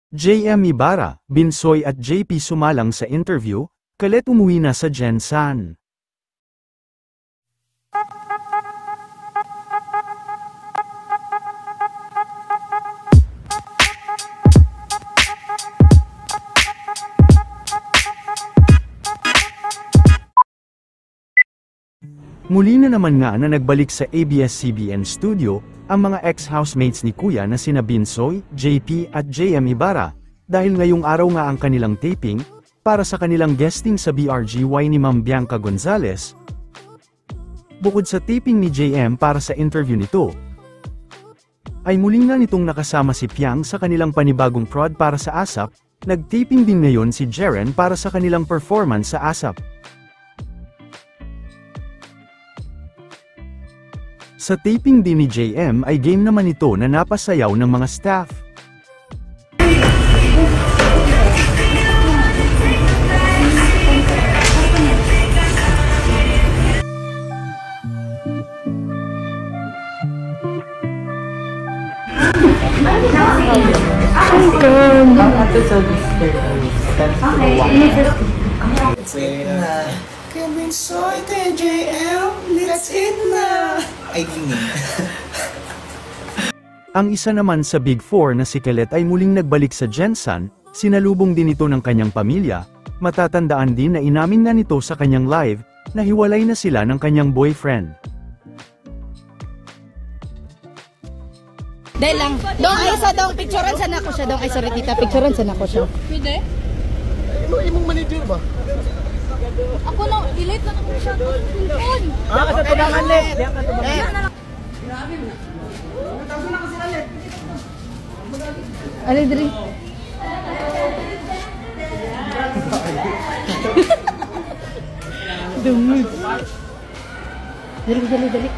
JM Ibarra, Binsoy at JP sumalang sa interview, kalit umuwi na sa Gensan. Muli na naman nga na nagbalik sa ABS-CBN studio, ang mga ex-housemates ni Kuya na sina Binsoy, JP at JM Ibarra, dahil ngayong araw nga ang kanilang taping, para sa kanilang guesting sa BRGY ni Ma'am Bianca Gonzalez. Bukod sa taping ni JM para sa interview nito, ay muling na nitong nakasama si Piang sa kanilang panibagong prod para sa ASAP, nag-taping din ngayon si Jeren para sa kanilang performance sa ASAP. Sa taping din ni JM ay game naman ito na napasayaw ng mga staff. Binsoy, JM, let's eat na! Ay, Ang isa naman sa Big Four na si Kelet ay muling nagbalik sa Gensan, sinalubong din ito ng kanyang pamilya, matatandaan din na inamin na nito sa kanyang live, na hiwalay na sila ng kanyang boyfriend. Dahil lang, dong isa dong, picturean sana ko siya dong, ay sorry tita, picturean sana ko siya. Pwede? Imong manager ba? Ako lang, ilate na ako siya dong, phone. Sa tubangan net. Alay, dali. Dumod. Dali.